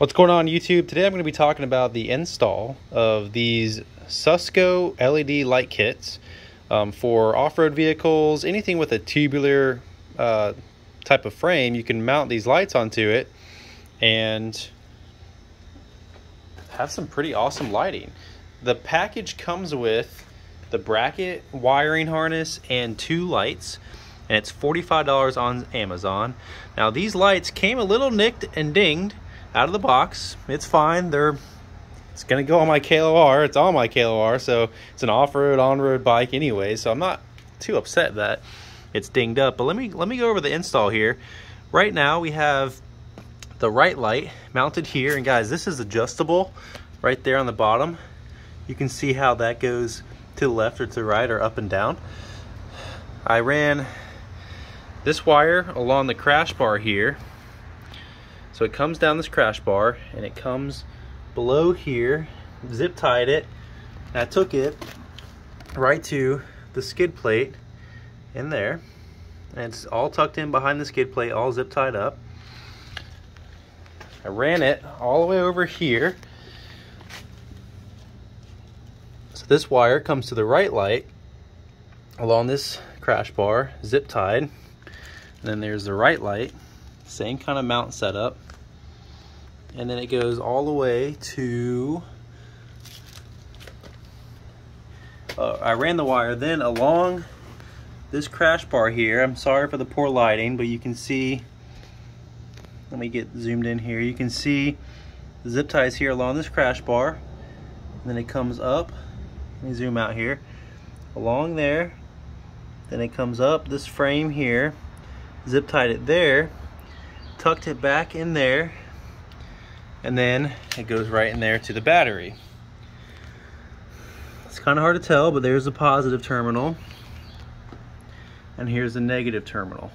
What's going on YouTube? Today I'm going to be talking about the install of these Suzco LED light kits for off-road vehicles. Anything with a tubular type of frame, you can mount these lights onto it and have some pretty awesome lighting. The package comes with the bracket, wiring harness, and 2 lights, and it's $45 on Amazon. Now these lights came a little nicked and dinged out of the box. It's fine. It's gonna go on my KLR. It's on my KLR, so it's an off-road, on-road bike anyway. So I'm not too upset that it's dinged up. But let me go over the install here. Right now we have the right light mounted here, and guys, this is adjustable right there on the bottom. You can see how that goes to the left or to the right or up and down. I ran this wire along the crash bar here. So it comes down this crash bar and it comes below here, zip tied it, and I took it right to the skid plate in there, and it's all tucked in behind the skid plate, all zip tied up. I ran it all the way over here. So this wire comes to the right light along this crash bar, zip tied, and then there's the right light, same kind of mount setup. And then it goes all the way to, I ran the wire then along this crash bar here. I'm sorry for the poor lighting, but you can see, let me get zoomed in here. You can see the zip ties here along this crash bar. And then it comes up, let me zoom out here, along there. Then it comes up this frame here, zip tied it there, tucked it back in there, and then it goes right in there to the battery. It's kind of hard to tell, but there's the positive terminal and here's the negative terminal.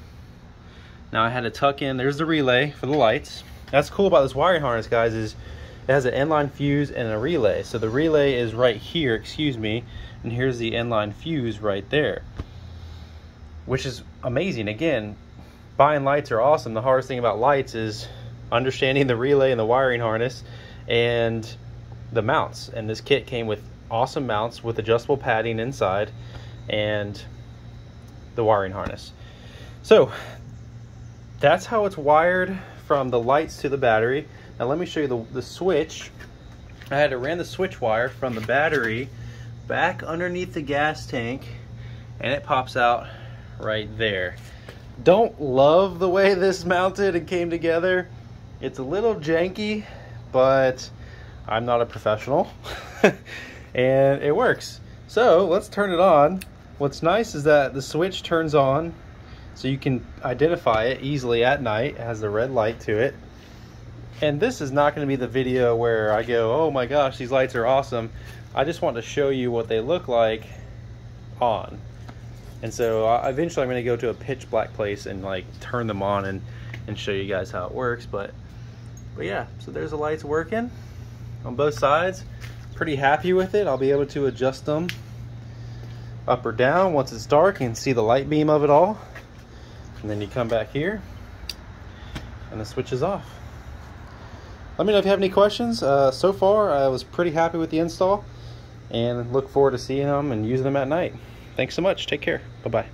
Now I had to tuck in, there's the relay for the lights. That's cool about this wiring harness, guys, is it has an inline fuse and a relay. So the relay is right here, and here's the inline fuse right there, which is amazing. Again, buying lights are awesome. The hardest thing about lights is understanding the relay and the wiring harness and the mounts. And this kit came with awesome mounts with adjustable padding inside and the wiring harness. So that's how it's wired from the lights to the battery. Now let me show you the switch. I had to run the switch wire from the battery back underneath the gas tank, and it pops out right there. Don't love the way this mounted and came together. It's a little janky, but I'm not a professional and it works. So let's turn it on. What's nice is that the switch turns on so you can identify it easily at night. It has the red light to it. And this is not going to be the video where I go, oh my gosh, these lights are awesome. I just want to show you what they look like on. And so eventually I'm going to go to a pitch black place and like turn them on and show you guys how it works. But yeah, so there's the lights working on both sides. Pretty happy with it. I'll be able to adjust them up or down once it's dark and see the light beam of it all. And then you come back here and the switch is off. Let me know if you have any questions. So far I was pretty happy with the install and look forward to seeing them and using them at night. Thanks so much. Take care. Bye-bye.